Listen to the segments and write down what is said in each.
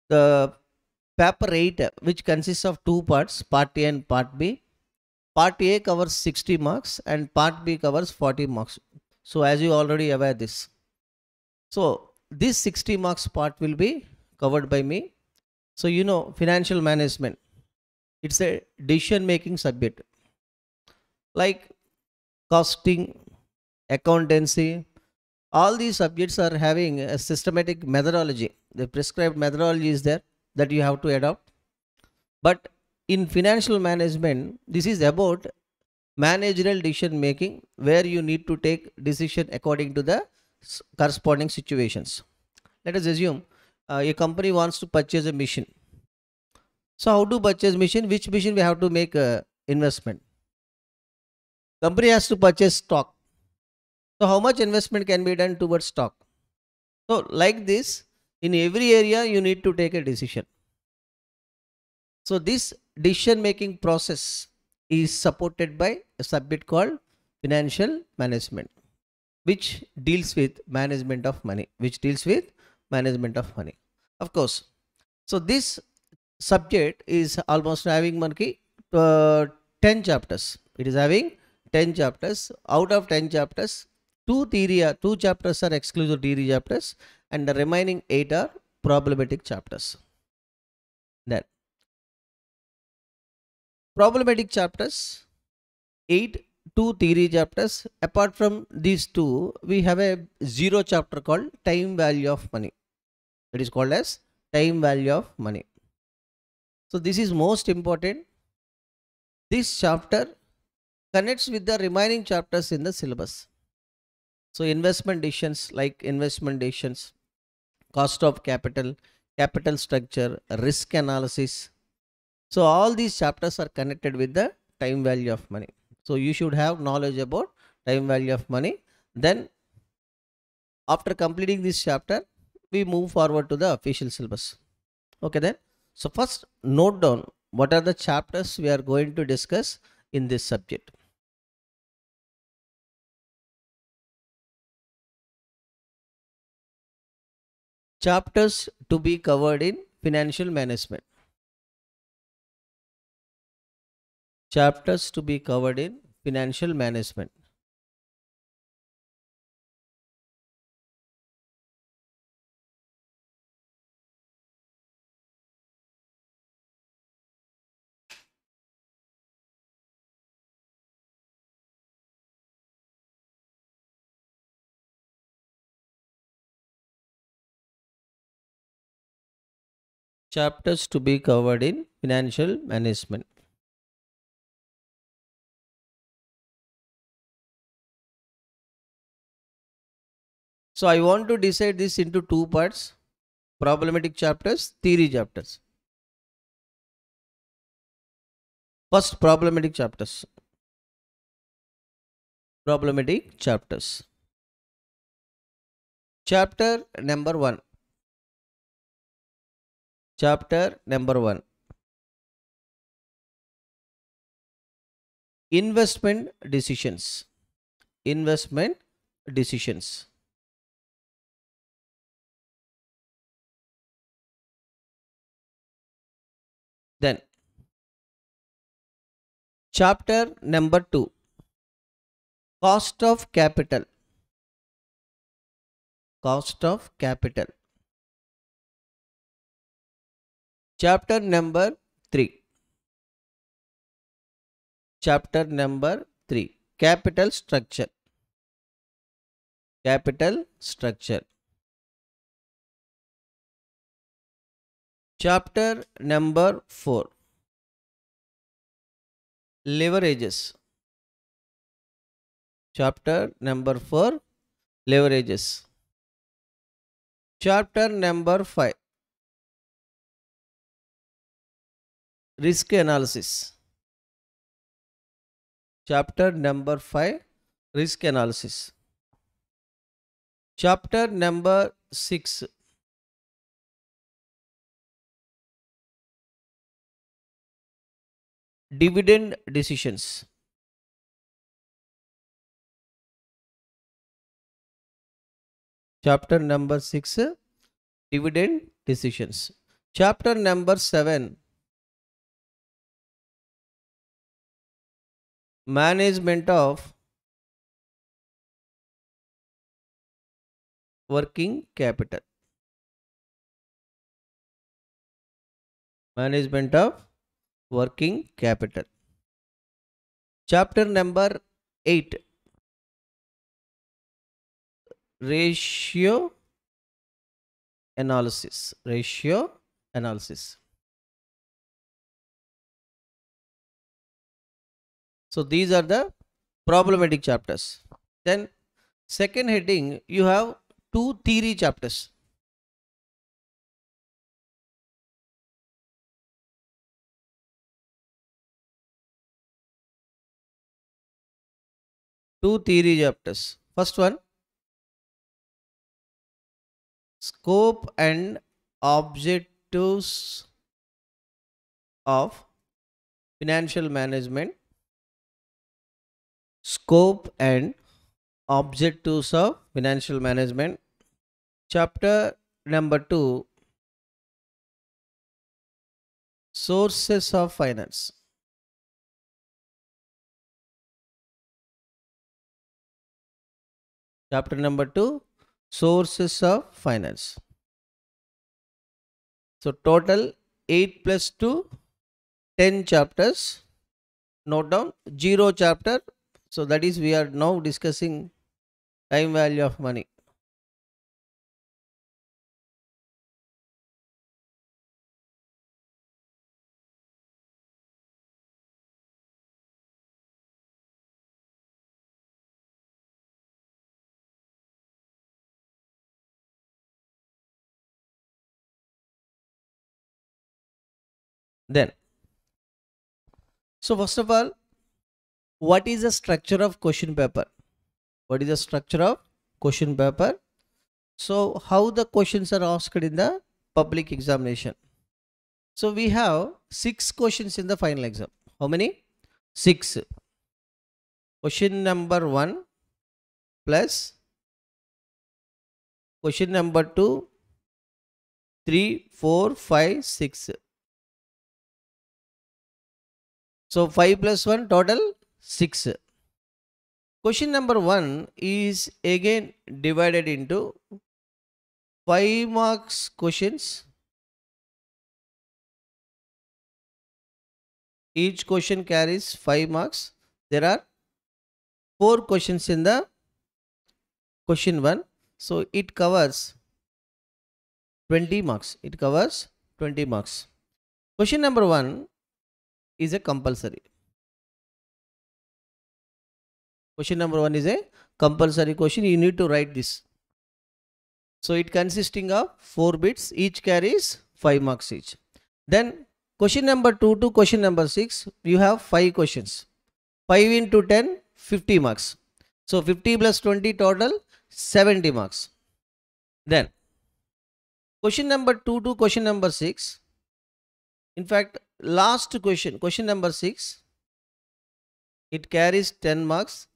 The paper 8, which consists of two parts, part A and part B. Part A covers 60 marks and part B covers 40 marks. So as you already aware this. So this 60 marks part will be covered by me. So financial management, it's a decision making subject like costing, accountancy. All these subjects are having a systematic methodology. The prescribed methodology is there that you have to adopt. But in financial management, this is about managerial decision making where you need to take decision according to the corresponding situations. Let us assume a company wants to purchase a machine. So how to purchase machine? Which machine we have to make investment? Company has to purchase stock. So how much investment can be done towards stock? So like this, in every area you need to take a decision. So this decision making process is supported by a subject called financial management, which deals with management of money, Of course. So this subject is almost having monkey 10 chapters. It is having 10 chapters. Out of 10 chapters, two chapters are exclusive theory chapters, and the remaining 8 are problematic chapters. Then problematic chapters, 8 two theory chapters. Apart from these two, we have a zero chapter called time value of money. It is called as time value of money. So this is most important. This chapter connects with the remaining chapters in the syllabus. So investment decisions, like investment decisions, cost of capital, capital structure, risk analysis. So all these chapters are connected with the time value of money. So you should have knowledge about time value of money. Then after completing this chapter, we move forward to the official syllabus. Okay then. So first note down what are the chapters we are going to discuss in this subject. Chapters to be covered in financial management. Chapters to be covered in financial management. Chapters to be covered in financial management. So I want to decide this into two parts: problematic chapters, theory chapters. First, problematic chapters. Problematic chapters. Chapter number 1. Chapter number 1. Investment decisions. Investment decisions. Then, chapter number 2. Cost of capital. Cost of capital. Chapter number 3. Chapter number 3. Capital structure. Capital structure. Chapter number 4. Leverages. Chapter number 4. Leverages. Chapter number 5. Risk analysis. Chapter number 5. Risk analysis. Chapter number 6. Dividend decisions. Chapter number 6. Dividend decisions. Chapter number 7, management of working capital. Management of working capital. Chapter number 8, ratio analysis. Ratio analysis. So these are the problematic chapters. Then second heading, you have two theory chapters. Two theory chapters. First one, scope and objectives of financial management. Scope and objectives of financial management. Chapter number 2, sources of finance. Chapter number 2, sources of finance. So total 8 plus 2, 10 chapters. Note down 0 chapter. So that is, we are now discussing time value of money. Then, so first of all, what is the structure of question paper? What is the structure of question paper? So how the questions are asked in the public examination? So we have 6 questions in the final exam. How many? 6. Question number 1 plus question number 2, 3, 4, 5, 6. So 5 plus 1, total 6. Question number 1 is again divided into 5 marks questions. Each question carries 5 marks. There are 4 questions in the question 1. So it covers 20 marks. It covers 20 marks. Question number 1 is a compulsory. Question number 1 is a compulsory question. You need to write this. So it consisting of 4 bits. Each carries 5 marks each. Then question number 2 to question number 6, you have 5 questions. 5 into 10, 50 marks. So 50 plus 20, total 70 marks. Then question number 2 to question number 6, in fact last question, question number 6, it carries 10 marks.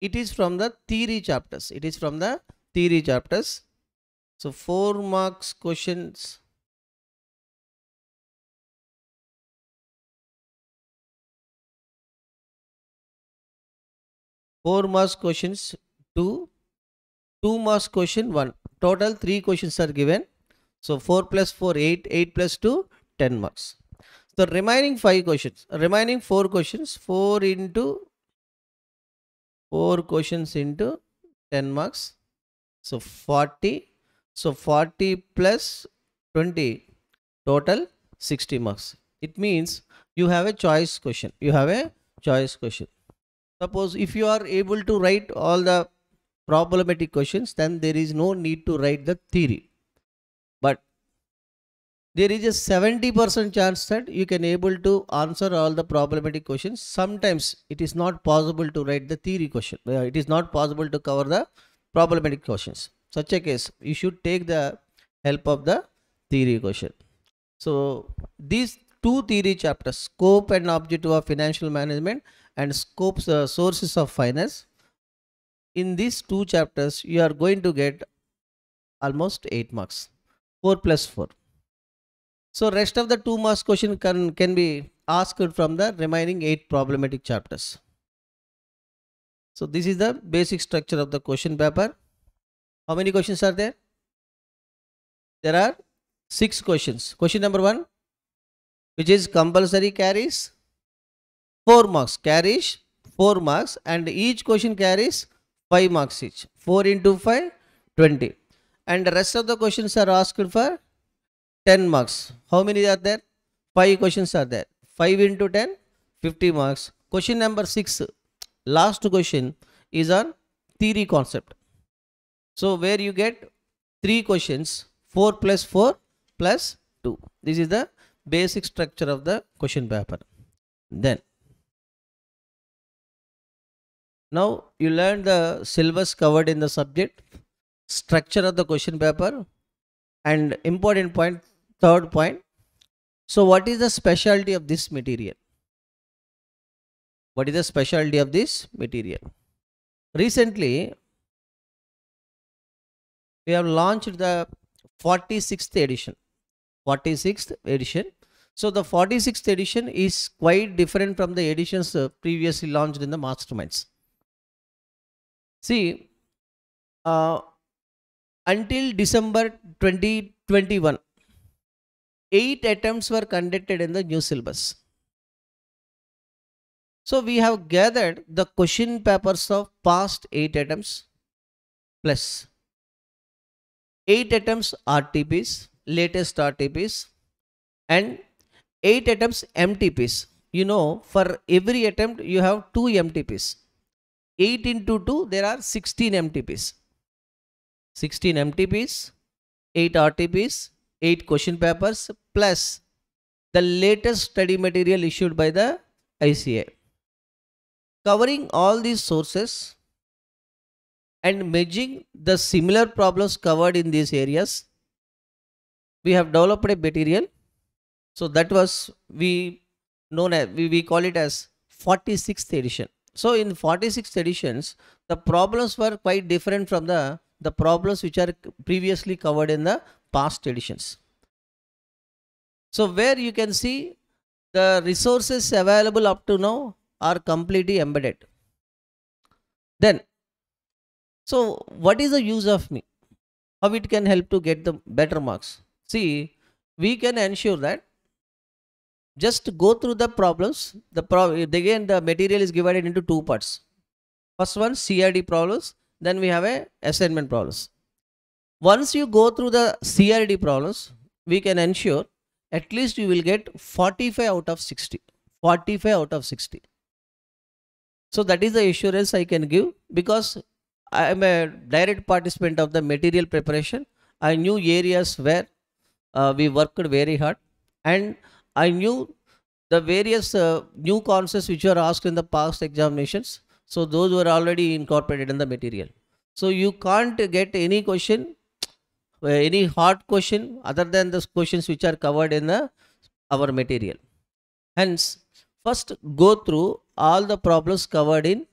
It is from the theory chapters. It is from the theory chapters. So 4 marks questions. Four marks questions 2, 2 marks question 1. Total 3 questions are given. So 4 plus 4, 8, 8 plus 2, 10 marks. The remaining 5 questions, remaining 4 questions, 4 questions into 10 marks. So 40. So 40 plus 20, total 60 marks. It means you have a choice question. You have a choice question. Suppose if you are able to write all the problematic questions, then there is no need to write the theory. But there is a 70% chance that you can able to answer all the problematic questions. Sometimes it is not possible to write the theory question. It is not possible to cover the problematic questions. Such a case, you should take the help of the theory question. So these 2 theory chapters, scope and objective of financial management and scopes, sources of finance. In these 2 chapters, you are going to get almost 8 marks. 4 plus 4. So rest of the 2 marks question can be asked from the remaining 8 problematic chapters. So this is the basic structure of the question paper. How many questions are there? There are 6 questions. Question number 1, which is compulsory, carries 4 marks, carries 4 marks, and each question carries 5 marks each. 4 into 5, 20. And the rest of the questions are asked for 10 marks. How many are there? 5 questions are there. 5 into 10, 50 marks. Question number 6, last question, is on theory concept. So where you get 3 questions, 4 plus 4 plus 2. This is the basic structure of the question paper. Then now you learn the syllabus covered in the subject, structure of the question paper, and important point, third point. So what is the specialty of this material? What is the specialty of this material? Recently, we have launched the 46th edition. 46th edition. So the 46th edition is quite different from the editions previously launched in the masterminds. See, until December 2021, 8 attempts were conducted in the new syllabus. So we have gathered the question papers of past 8 attempts plus 8 attempts RTPs, latest RTPs, and 8 attempts MTPs. You know, for every attempt you have 2 MTPs. 8 into 2, there are 16 MTPs. 16 MTPs, 8 RTPs, 8 question papers, plus the latest study material issued by the ICA. Covering all these sources and merging the similar problems covered in these areas, we have developed a material. So that was we call it as 46th edition. So in 46th editions, the problems were quite different from the problems which are previously covered in the past editions. So where you can see the resources available up to now are completely embedded. Then, so what is the use of me? How it can help to get the better marks? See, we can ensure that just go through the problems. Again, the material is divided into 2 parts. First one, CRD problems. Then we have a assignment problems. Once you go through the CRD problems, we can ensure at least you will get 45 out of 60. 45 out of 60. So that is the assurance I can give, because I am a direct participant of the material preparation. I knew areas where we worked very hard, and I knew the various new concepts which were asked in the past examinations. So those were already incorporated in the material. So you can't get any question, any hard question other than the questions which are covered in our material. Hence, first go through all the problems covered in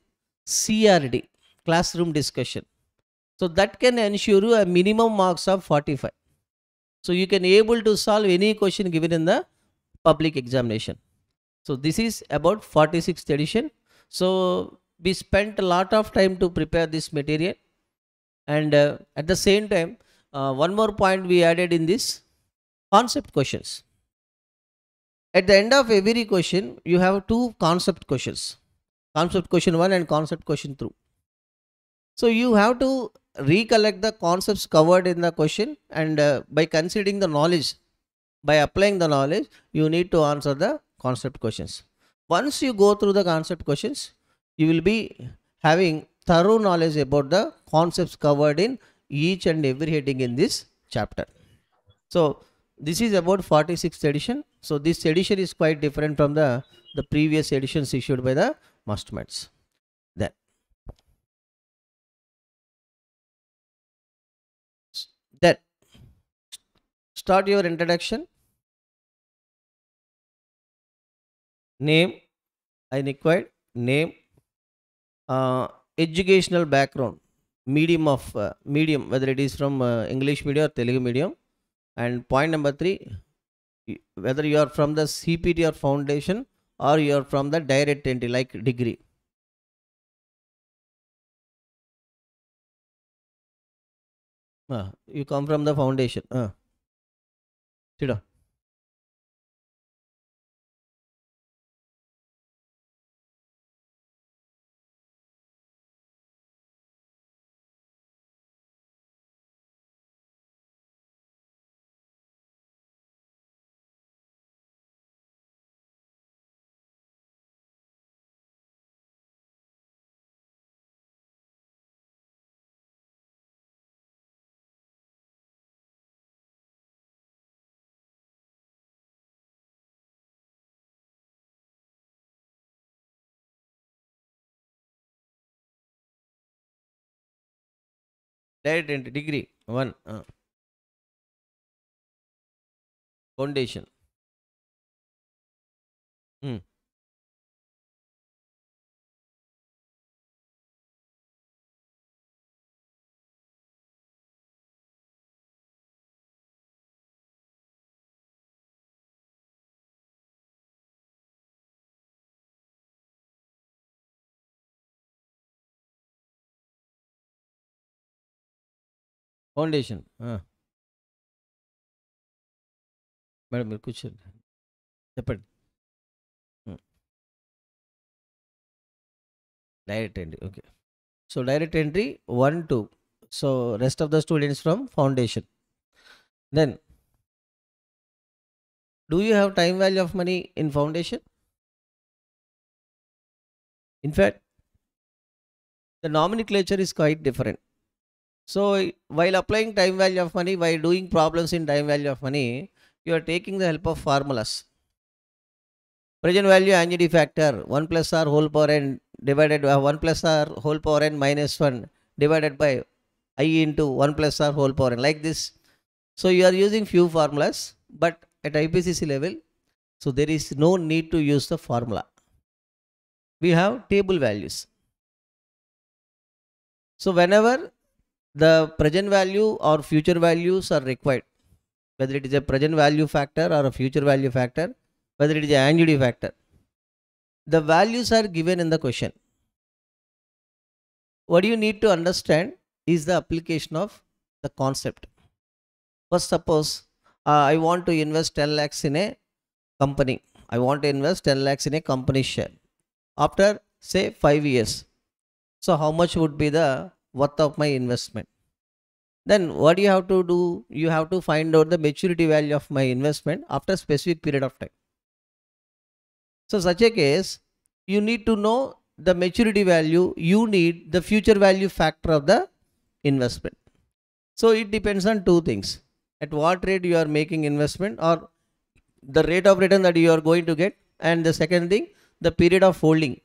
CRD, classroom discussion. So that can ensure you a minimum marks of 45. So you can able to solve any question given in the public examination. So this is about 46th edition. So we spent a lot of time to prepare this material, and at the same time, one more point we added in this, concept questions. At the end of every question, you have 2 concept questions, concept question 1 and concept question 2. So you have to recollect the concepts covered in the question, and by considering the knowledge, by applying the knowledge, you need to answer the concept questions. Once you go through the concept questions, you will be having thorough knowledge about the concepts covered in each and every heading in this chapter. So this is about 46th edition. So this edition is quite different from the previous editions issued by the masterminds. Then start your introduction. Name, I required name, educational background, medium, whether it is from English medium or Telugu medium. And point number 3, Whether you are from the CPT or foundation, or you are from the direct entry like degree. You come from the foundation. Sit down. Direct entry degree one. Foundation. Hmm. Foundation. Madam మీరు కూర్చోండి, చెప్పండి. Direct entry, okay. So direct entry 1 2. So rest of the students from foundation. Then do you have time value of money in foundation? In fact, the nomenclature is quite different. So while applying time value of money, while doing problems in time value of money, you are taking the help of formulas. Present value annuity factor 1 plus r whole power n divided by 1 plus r whole power n minus 1 divided by I into 1 plus r whole power n, like this. So you are using few formulas, but at IPCC level, so there is no need to use the formula. We have table values. So whenever the present value or future values are required, whether it is a present value factor or a future value factor, whether it is an annuity factor, the values are given in the question. What you need to understand is the application of the concept. First, suppose I want to invest 10 lakhs in a company. I want to invest 10 lakhs in a company share after say 5 years. So how much would be the worth of my investment? Then what you have to do, you have to find out the maturity value of my investment after a specific period of time. So such a case, you need to know the maturity value, you need the future value factor of the investment. So it depends on two things: at what rate you are making investment, or the rate of return that you are going to get, and the second thing, the period of holding.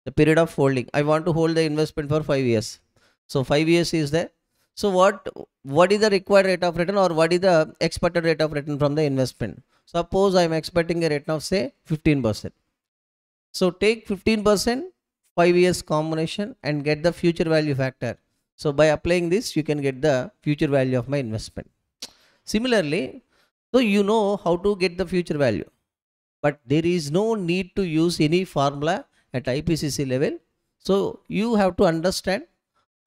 The period of holding, I want to hold the investment for 5 years, so 5 years is there. So what is the required rate of return, or what is the expected rate of return from the investment? Suppose I am expecting a rate of say 15%. So take 15%, 5 years combination, and get the future value factor. So by applying this, you can get the future value of my investment. Similarly, so you know how to get the future value, but there is no need to use any formula at IPCC level. So you have to understand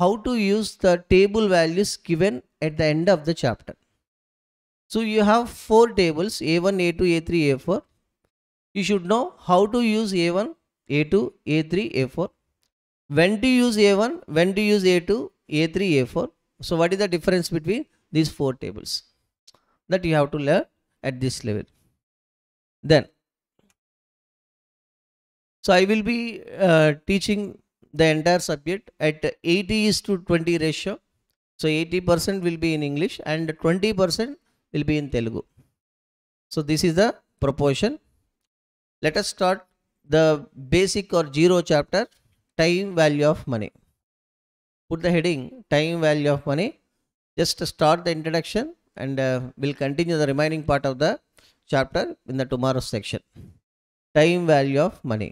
how to use the table values given at the end of the chapter. So you have 4 tables: A1, A2, A3, A4. You should know how to use A1, A2, A3, A4. When to use A1, when to use A2, A3, A4. So what is the difference between these 4 tables? That you have to learn at this level. Then, so I will be teaching the entire subject at 80:20 ratio. So 80% will be in English and 20% will be in Telugu. So this is the proportion. Let us start the basic or zero chapter, time value of money. Put the heading time value of money. Just start the introduction, and we'll continue the remaining part of the chapter in the tomorrow's section. Time value of money.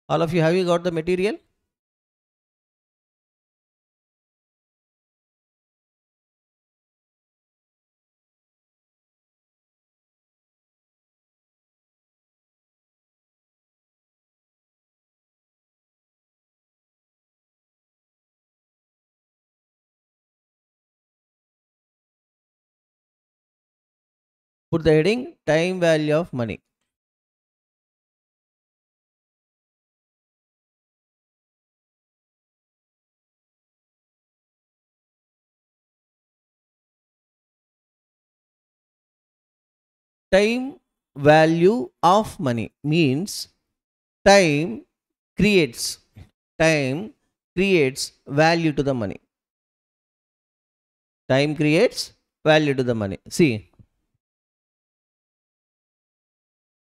All of you, have you got the material? Put the heading time value of money. Time value of money means time creates time creates value to the money. Time creates value to the money. See,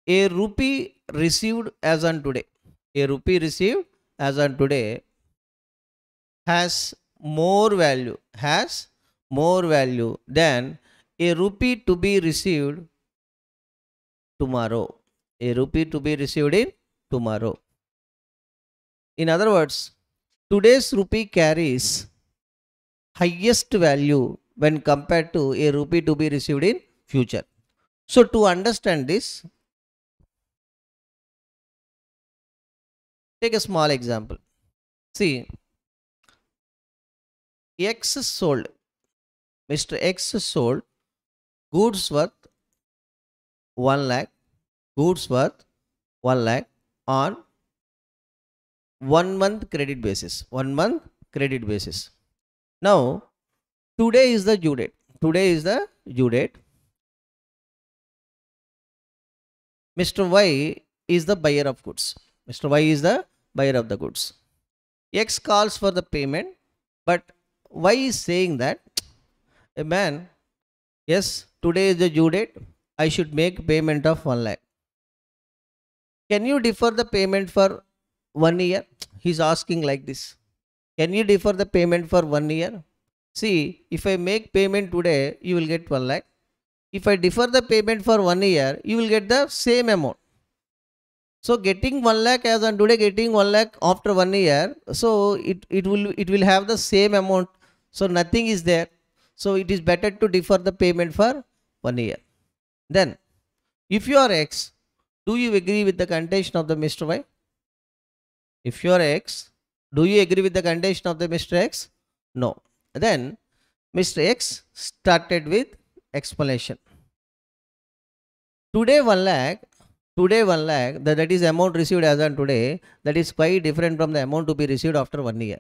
a rupee received as on today, a rupee received as on today has more value than a rupee to be received tomorrow. A rupee to be received in tomorrow. In other words, today's rupee carries highest value when compared to a rupee to be received in future. So to understand this, take a small example. See, X sold, Mr. X sold goods worth 1 lakh, goods worth 1 lakh on 1 month credit basis. 1 month credit basis. Now, today is the due date. Today is the due date. Mr. Y is the buyer of goods. Mr. Y is the buyer of the goods. X calls for the payment, but Y is saying that, man, yes, today is the due date. I should make payment of 1 lakh. Can you defer the payment for 1 year? He's asking like this. Can you defer the payment for 1 year? See, if I make payment today, you will get 1 lakh. If I defer the payment for 1 year, you will get the same amount. So getting 1 lakh as on today, getting 1 lakh after 1 year, so it will have the same amount. So nothing is there. So it is better to defer the payment for 1 year. Then, if you are X, do you agree with the condition of the Mr. Y? If you are X, do you agree with the condition of the Mr. X? No. Then Mr. X started with explanation. Today 1 lakh, that is amount received as on today, that is quite different from the amount to be received after 1 year.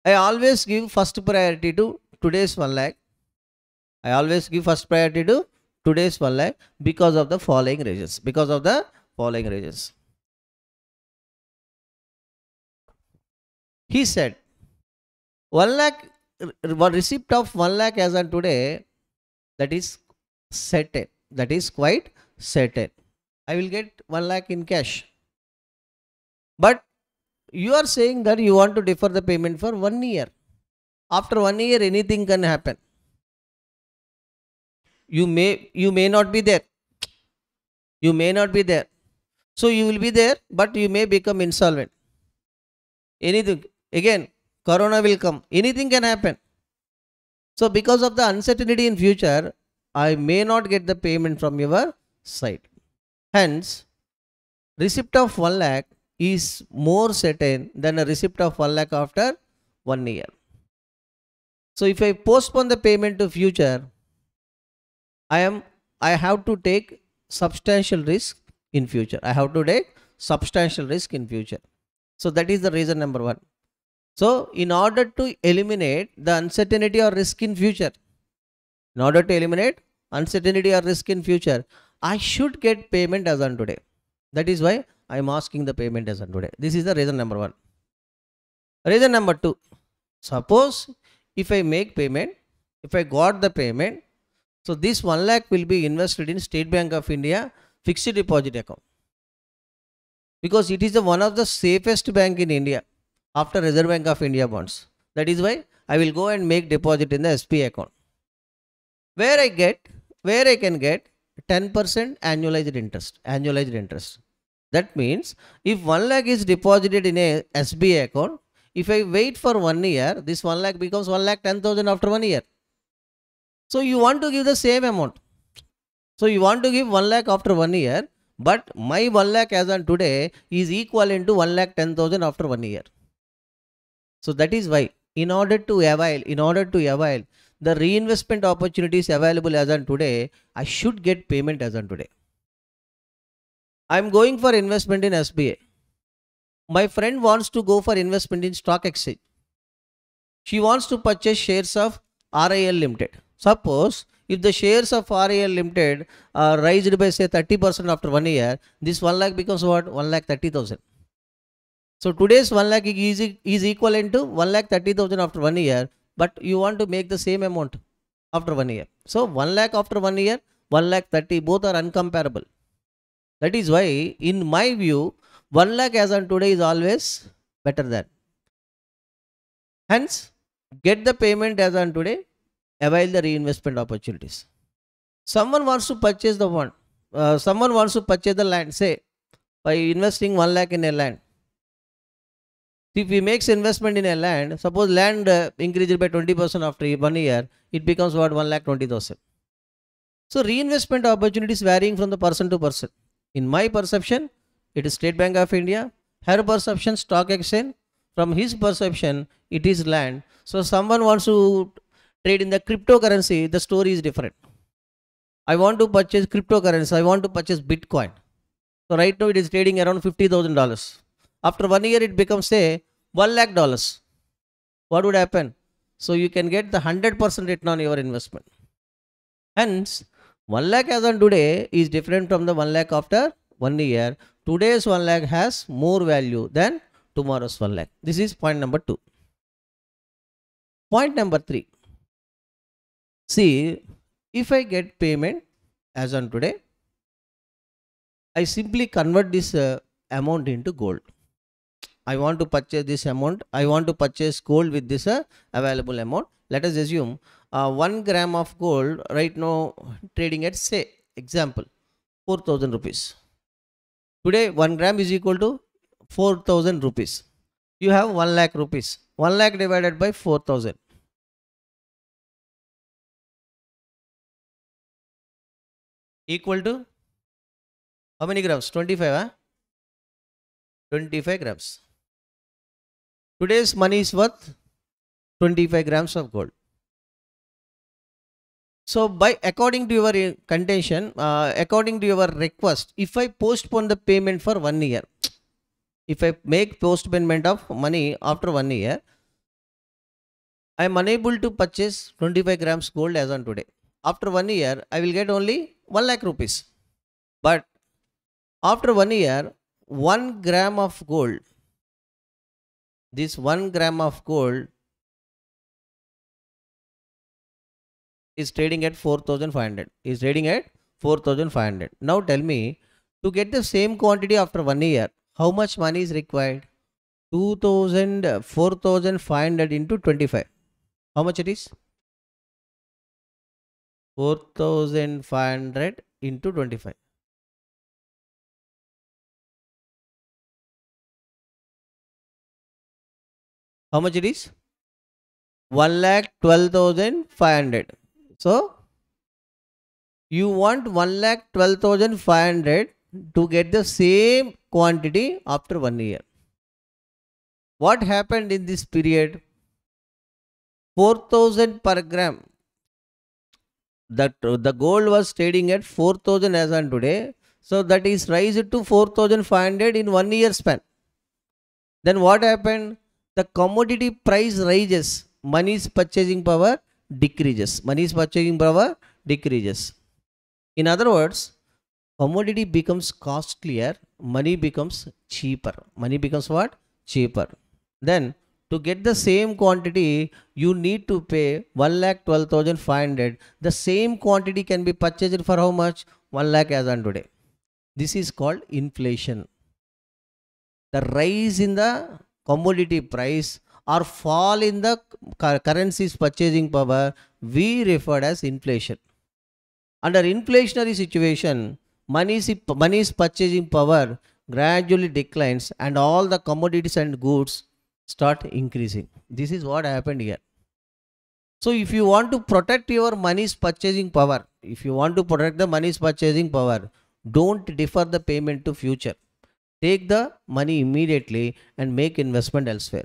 I always give first priority to today's 1 lakh. I always give first priority to today's 1 lakh because of the following reasons. Because of the following reasons. He said, 1 lakh, receipt of 1 lakh as on today, that is certain. That is quite certain. I will get 1 lakh in cash. But you are saying that you want to defer the payment for 1 year. After 1 year, anything can happen. You may not be there. You may not be there. So you will be there, but you may become insolvent. Anything. Again, Corona will come. Anything can happen. So because of the uncertainty in future, I may not get the payment from your side. Hence, receipt of 1 lakh is more certain than a receipt of 1 lakh after 1 year. So if I postpone the payment to future, I have to take substantial risk in future. I have to take substantial risk in future. So that is the reason number 1. So in order to eliminate the uncertainty or risk in future, I should get payment as on today. That is why I am asking the payment as on today. This is the reason number 1. Reason number 2. Suppose if I make payment, if I got the payment, so this 1 lakh will be invested in State Bank of India fixed deposit account. Because it is one of the safest bank in India after Reserve Bank of India bonds. That is why I will go and make deposit in the SP account, where I can get 10% annualized interest. That means if 1 lakh is deposited in a SBI account, if I wait for 1 year, this 1 lakh becomes 1,10,000 after 1 year. So you want to give the same amount. So you want to give 1 lakh after 1 year, but my 1 lakh as on today is equivalent to 1,10,000 after 1 year. So that is why, in order to avail the reinvestment opportunities available as on today, I should get payment as on today. I'm going for investment in SBA. My friend wants to go for investment in stock exchange. She wants to purchase shares of RIL Limited. Suppose if the shares of RIL Limited are raised by say 30% after 1 year, this 1 lakh becomes what? 1,30,000. So today's 1 lakh is equivalent to 1,30,000 after 1 year, but you want to make the same amount after 1 year. So 1 lakh after 1 year, 1,30,000, both are uncomparable. That is why, in my view, 1 lakh as on today is always better than. Hence, get the payment as on today, avail the reinvestment opportunities. Someone wants to purchase the one. Someone wants to purchase the land, say, by investing 1 lakh in a land. If he makes investment in a land, suppose land increases by 20% after 1 year, it becomes what? 1,20,000. So reinvestment opportunities varying from the person to person. In my perception, it is State Bank of India. Her perception, stock exchange. From his perception, it is land. So someone wants to trade in the cryptocurrency, the story is different. I want to purchase cryptocurrency. I want to purchase Bitcoin. So right now it is trading around $50,000. After 1 year, it becomes say $1 lakh. What would happen? So you can get the 100% return on your investment. Hence, 1 lakh as on today is different from the 1 lakh after 1 year. Today's 1 lakh has more value than tomorrow's 1 lakh. This is point number 2. Point number 3. See, if I get payment as on today, I simply convert this amount into gold. I want to purchase this amount. I want to purchase gold with this available amount. Let us assume 1 gram of gold right now trading at, say, example, 4,000 rupees. Today 1 gram is equal to 4,000 rupees. You have 1 lakh rupees. 1 lakh divided by 4,000. Equal to how many grams? 25, 25 grams. Today's money is worth 25 grams of gold. So according to your contention, according to your request, if I postpone the payment for 1 year, if I make postponement of money after 1 year, I am unable to purchase 25 grams gold as on today. After 1 year, I will get only 1 lakh rupees. But after 1 year, 1 gram of gold, this 1 gram of gold is trading at 4,500. Is trading at 4,500. Now tell me, to get the same quantity after 1 year, how much money is required? 4,500 into 25. How much it is? 4,500 into 25. How much it is? 1,12,500. So you want 1,12,500 to get the same quantity after 1 year. What happened in this period? 4,000 per gram. That the gold was trading at 4,000 as on today. So that is raised to 4,500 in 1 year span. Then what happened? The commodity price rises. Money's purchasing power decreases. Money's purchasing power decreases. In other words, commodity becomes costlier, money becomes cheaper. Money becomes what? Cheaper. Then to get the same quantity, you need to pay 1,12,500. The same quantity can be purchased for how much? 1 lakh as on today. This is called inflation. The rise in the commodity price or fall in the currency's purchasing power, we referred as inflation. Under inflationary situation, money's purchasing power gradually declines and all the commodities and goods start increasing. This is what happened here. So if you want to protect your money's purchasing power, don't defer the payment to future. Take the money immediately and make investment elsewhere.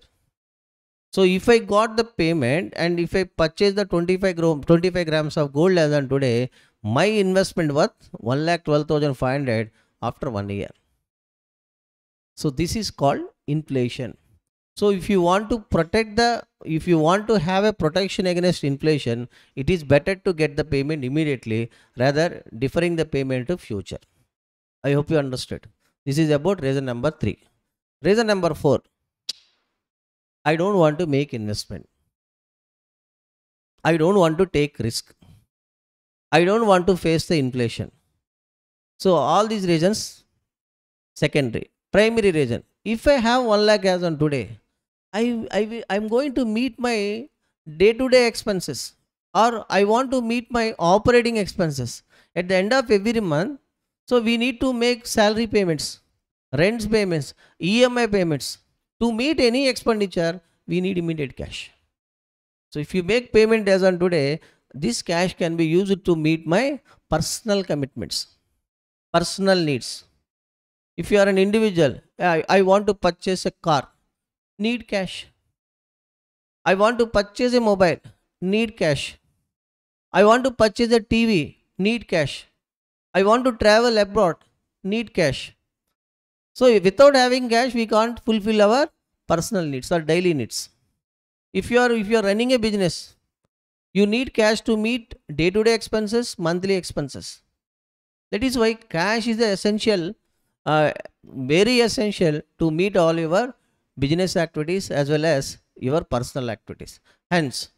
So if I got the payment and if I purchase the 25 grams of gold as on today, my investment worth 1,12,500 after 1 year. So this is called inflation. So if you want to if you want to have a protection against inflation, it is better to get the payment immediately rather deferring the payment to future. I hope you understood. This is about reason number 3. Reason number 4. I don't want to make investment. I don't want to take risk. I don't want to face the inflation. So all these reasons secondary. Primary reason. If I have 1 lakh as on today, I'm going to meet my day-to-day expenses, or I want to meet my operating expenses at the end of every month. So we need to make salary payments, rents payments, EMI payments. To meet any expenditure, we need immediate cash. So if you make payment as on today, this cash can be used to meet my personal commitments, personal needs. If you are an individual, I want to purchase a car, need cash. I want to purchase a mobile, need cash. I want to purchase a TV, need cash. I want to travel abroad, need cash. So without having cash, we can't fulfill our personal needs or daily needs. If you are running a business, you need cash to meet day-to-day expenses, monthly expenses. That is why cash is essential, very essential to meet all your business activities as well as your personal activities. Hence,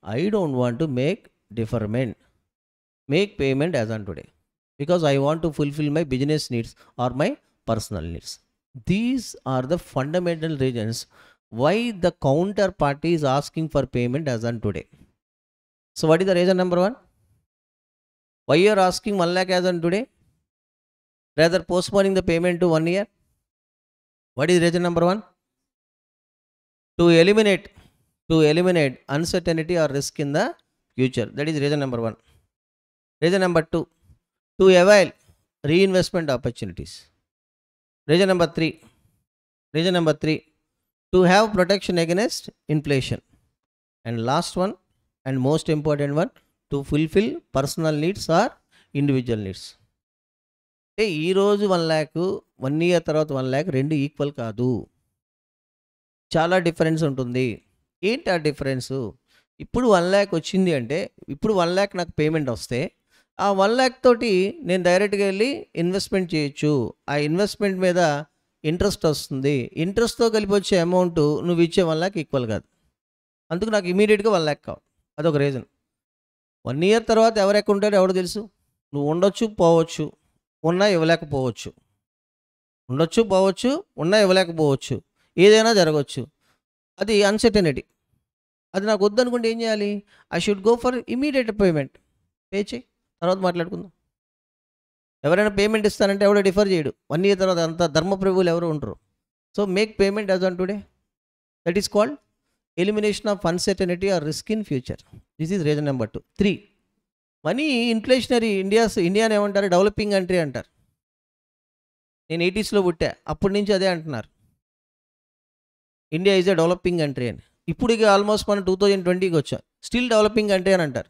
I don't want to make deferment, make payment as on today, because I want to fulfill my business needs or my personal needs. These are the fundamental reasons why the counterparty is asking for payment as on today. So what is the reason number 1? Why you are asking 1 lakh as on today, rather postponing the payment to 1 year? What is reason number 1? To eliminate uncertainty or risk in the future. That is reason number 1. Reason number 2, to avail reinvestment opportunities. Reason number 3, to have protection against inflation. And last one and most important one, to fulfill personal needs or individual needs. ఈ రోజు 1 lakh 1 year తర్వాత 1 lakh రెండు equal కాదు, చాలా difference ఉంటుంది. ఏంటి ఆ difference? ఇప్పుడు 1 lakh వచ్చింది అంటే, ఇప్పుడు 1 lakh నాకు పేమెంట్ వస్తే ఆ 1 lakh తోటి నేను డైరెక్ట్గా వెళ్ళి ఇన్వెస్ట్మెంట్ చేయొచ్చు. ఆ ఇన్వెస్ట్మెంట్ మీద ఇంట్రెస్ట్ వస్తుంది. ఇంట్రెస్ట్తో కలిపి వచ్చే అమౌంట్ నువ్వు ఇచ్చే 1 lakh ఈక్వల్ కాదు. అందుకు నాకు ఇమీడియట్గా 1 lakh కావాలి. అదొక రీజన్. 1 year తర్వాత ఎవరు ఎక్కడ ఉంటారో ఎవడో తెలుసు. నువ్వు ఉండొచ్చు, పోవచ్చు, ఉన్నా ఇవ్వలేకపోవచ్చు, ఉండొచ్చు, పోవచ్చు, ఉన్నా ఇవ్వలేకపోవచ్చు, ఏదైనా జరగవచ్చు. అది అన్సర్టనిటీ. అది నాకు వద్దనుకుంటే ఏం చేయాలి? I should go for immediate payment. Pay చేయి, తర్వాత మాట్లాడుకుందాం. ఎవరైనా పేమెంట్ ఇస్తానంటే ఎవడో డిఫర్ చేయడు. 1 year తర్వాత అంత ధర్మప్రభువులు ఎవరు ఉండరు. So make payment as on today. That is called elimination of uncertainty or risk in future. This is reason number 2. 3, money inflationary. ఇండియాని ఏమంటారు? డెవలపింగ్ కంట్రీ అంటారు. నేను 80sలో పుట్టా, అప్పటి నుంచి అదే అంటున్నారు, India is a developing country అని. ఇప్పుడు ఇక ఆల్మోస్ట్ మనం 2020కి వచ్చాం, స్టిల్ డెవలపింగ్ కంట్రీ అని అంటారు.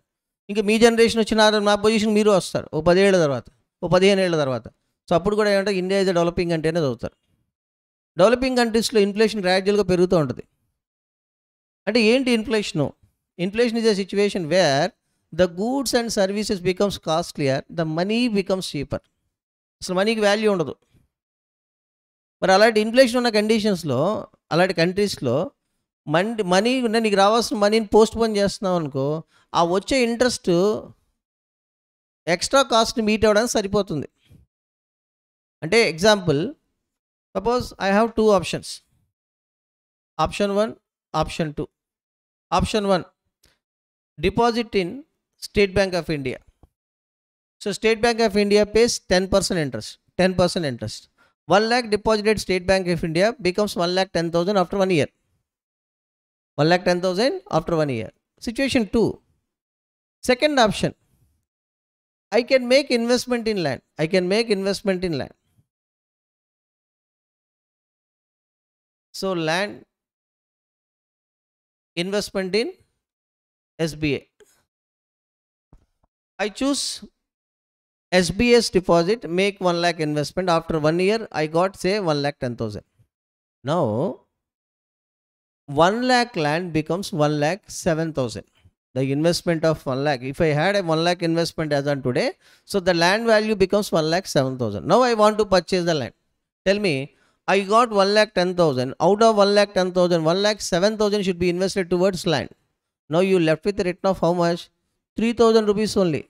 ఇంకా మీ జనరేషన్ వచ్చిన నా పొజిషన్ మీరు వస్తారు ఓ 10 ఏళ్ళ తర్వాత, ఓ 15 ఏళ్ళ తర్వాత. సో అప్పుడు కూడా ఏమంటే India is a developing country అనేది చదువుతారు. డెవలపింగ్ కంట్రీస్లో ఇన్ఫ్లేషన్ గ్రాడ్యువల్గా పెరుగుతూ ఉంటుంది. అంటే ఏంటి inflation? Inflation is a situation where the goods and services becomes costlier, the money becomes cheaper. అసలు మనీకి వాల్యూ ఉండదు. మరి అలాంటి ఇన్ఫ్లేషన్ ఉన్న కండిషన్స్లో, అలాంటి కంట్రీస్లో మనీ నీకు రావాల్సిన మనీని పోస్ట్ పోన్ చేస్తున్నావు అనుకో, ఆ వచ్చే ఇంట్రెస్ట్ ఎక్స్ట్రా కాస్ట్ని మీట్ అవ్వడానికి సరిపోతుంది. అంటే example, suppose I have 2 options, option 1, option 2. Option 1, deposit in State Bank of India. So State Bank of India pays 10% interest. 10% interest. 1 lakh deposited State Bank of India becomes 1,10,000 after 1 year. 1,10,000 after 1 year. Situation 2. Second option, I can make investment in land. I can make investment in land. So land investment in SBA. I choose SBA's deposit, make 1 lakh investment. After 1 year, I got say 1,10,000. Now, 1 lakh land becomes 1,07,000. The investment of 1 lakh. If I had a 1 lakh investment as on today, so the land value becomes 1,07,000. Now I want to purchase the land. Tell me, I got 1,10,000. Out of 1,10,000, 1,07,000 should be invested towards land. Now you left with a return of how much? 3,000 rupees only.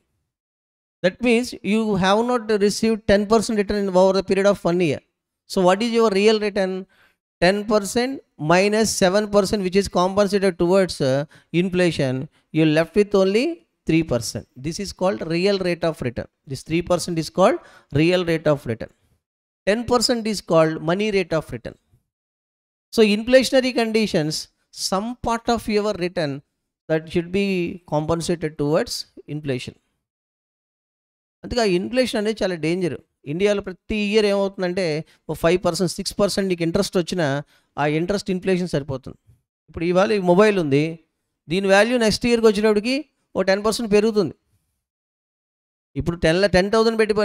That means you have not received 10% return over the period of 1 year. So what is your real return? 10% minus 7%, which is compensated towards inflation. You left with only 3%. This is called real rate of return. This 3% is called real rate of return. 10% is called money rate of return. So inflationary conditions, some part of your return that should be compensated towards inflation. అందుకే ఆ inflation అనేది చాలా danger. ఇండియాలో ప్రతి year ఏమవుతుందంటే 5%, 6% నీకు interest వచ్చినా ఆ ఇంట్రెస్ట్ ఇన్ఫ్లేషన్ సరిపోతుంది. ఇప్పుడు ఇవాళ ఈ మొబైల్ ఉంది, దీని వాల్యూ నెక్స్ట్ ఇయర్కి వచ్చేటప్పటికి 10% పెరుగుతుంది. ఇప్పుడు 10,000 పెట్టి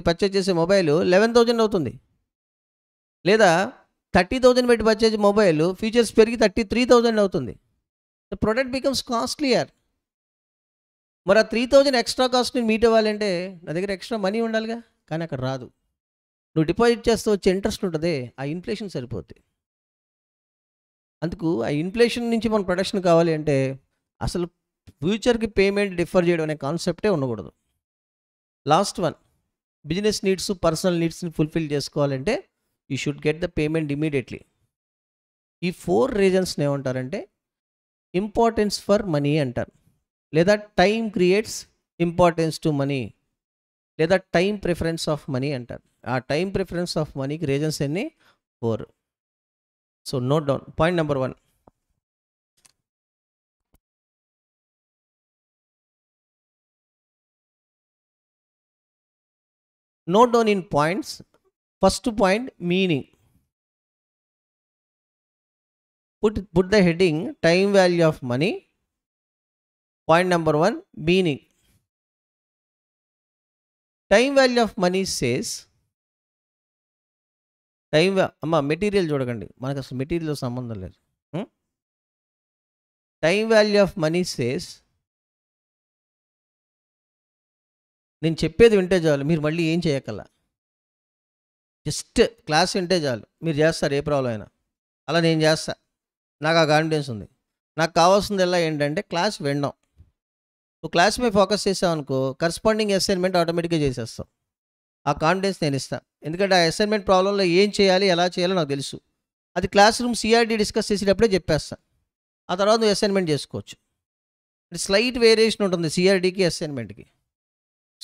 పర్చేజ్ చేసే మొబైల్ 11,000 అవుతుంది. లేదా 30,000 పెట్టి పర్చేజ్ మొబైల్ ఫీచర్స్ పెరిగి 33,000 అవుతుంది. The product becomes కాస్ట్లీయర్. మరి ఆ 3,000 ఎక్స్ట్రా కాస్ట్ని మీట్ అవ్వాలంటే నా దగ్గర ఎక్స్ట్రా మనీ ఉండాలిగా, కానీ అక్కడ రాదు. నువ్వు డిపాజిట్ చేస్తే వచ్చే ఇంట్రెస్ట్ ఉంటుంది, ఆ ఇన్ఫ్లేషన్ సరిపోద్ది. అందుకు ఆ ఇన్ఫ్లేషన్ నుంచి మన ప్రొటెక్షన్ కావాలి అంటే అసలు ఫ్యూచర్కి పేమెంట్ డిఫర్ చేయడం అనే కాన్సెప్టే ఉండకూడదు. Last one, business needs, personal నీడ్స్ని ఫుల్ఫిల్ చేసుకోవాలంటే you should get the payment immediately. ఈ 4 రీజన్స్ని ఏమంటారంటే ఇంపార్టెన్స్ ఫర్ మనీ అంటారు, లేదా time creates importance to money, లేదా టైం ప్రిఫరెన్స్ ఆఫ్ మనీ అంటారు. ఆ టైం ప్రిఫరెన్స్ ఆఫ్ మనీకి రీజన్స్ ఎన్ని? 4. So note down. Point number 1, note down in points. First point, meaning. Put the heading time value of money. Point number 1, meaning. Time value of money says, అమ్మా material చూడకండి, మనకు అసలు material సంబంధం లేదు. Time value of money says, నేను చెప్పేది వింటే చాలు, మీరు మళ్ళీ ఏం చేయకల్లా, జస్ట్ క్లాస్ వింటే చాలు, మీరు చేస్తారు ఏ ప్రాబ్లం అయినా. అలా నేను చేస్తా, నాకు ఆ కాన్ఫిడెన్స్ ఉంది. నాకు కావాల్సింది ఎలా ఏంటంటే క్లాస్ వినడం. నువ్వు క్లాస్ మీద ఫోకస్ చేసావు అనుకో, కరస్పాండింగ్ అసైన్మెంట్ ఆటోమేటిక్గా చేసేస్తావు. ఆ కాన్ఫిడెన్స్ నేను ఇస్తాను, ఎందుకంటే ఆ అసైన్మెంట్ ప్రాబ్లంలో ఏం చేయాలి, ఎలా చేయాలో నాకు తెలుసు. అది క్లాస్ రూమ్ సిఆర్డి డిస్కస్ చేసేటప్పుడే చెప్పేస్తాను. ఆ తర్వాత నువ్వు అసైన్మెంట్ చేసుకోవచ్చు. స్లైట్ వేరియేషన్ ఉంటుంది సిఆర్డికి అసైన్మెంట్కి.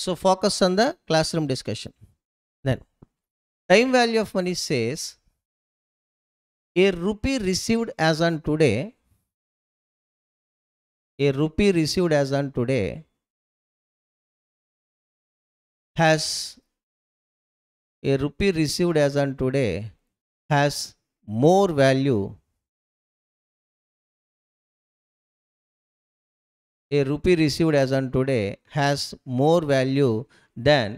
So focus on the classroom discussion. Then time value of money says a rupee received as on today, a rupee received as on today has, a rupee received as on today has more value, a rupee received as on today has more value than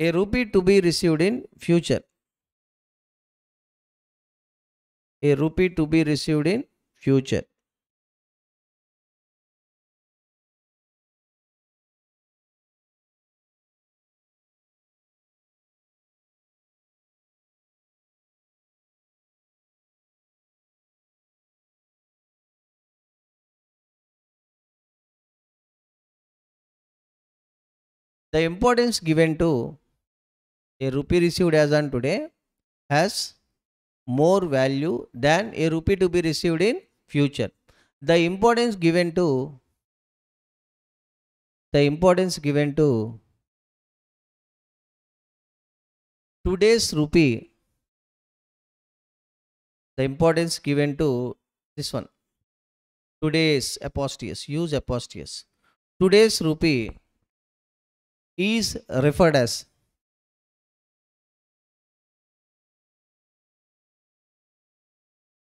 a rupee to be received in future. A rupee to be received in future. The importance given to a rupee received as on today has more value than a rupee to be received in future. The importance given to today's rupee, the importance given to this one, today's apostolius, use apostolius, today's rupee is referred as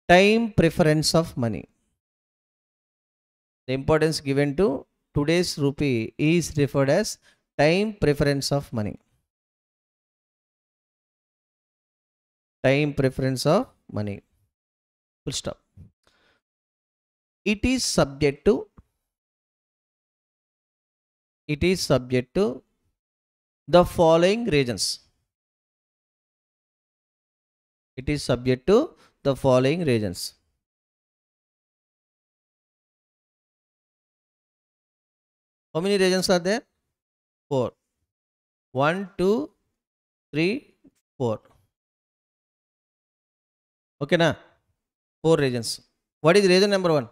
time preference of money. The importance given to today's rupee is referred as time preference of money. Time preference of money. Full stop. It is subject to the following regions. It is subject to the following regions. How many regions are there? 4. 1, 2, 3, 4. Okay, na? 4 regions. What is region number 1?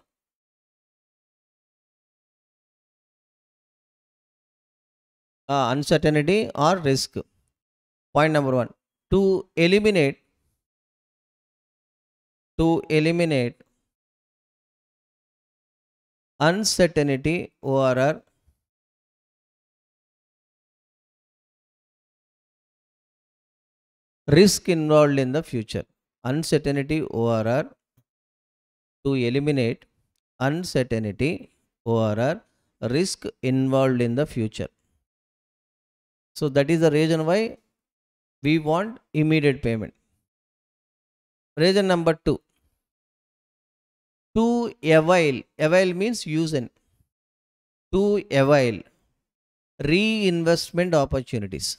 Uncertainty or risk. Point number 1. To eliminate uncertainty or risk involved in the future. Uncertainty or to eliminate uncertainty or risk involved in the future. So that is the reason why we want immediate payment. Reason number 2. To avail means use and to avail reinvestment opportunities.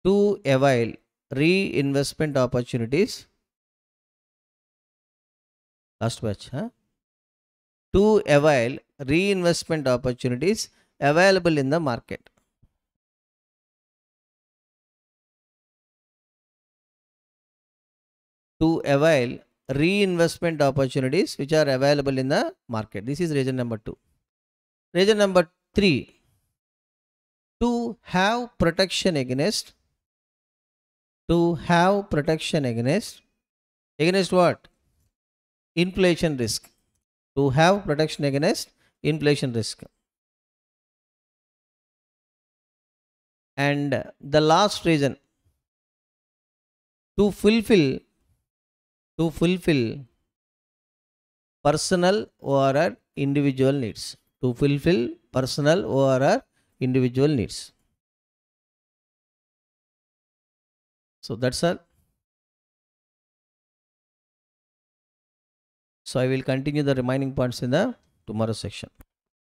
To avail reinvestment opportunities. Last batch, huh? To avail reinvestment opportunities available in the market. To avail reinvestment opportunities which are available in the market. This is reason number 2. Reason number 3. To have protection against what? Inflation risk. To have protection against inflation risk. And the last reason, to fulfill personal or individual needs. To fulfill personal or individual needs. So that's all. So I will continue the remaining points in the tomorrow section.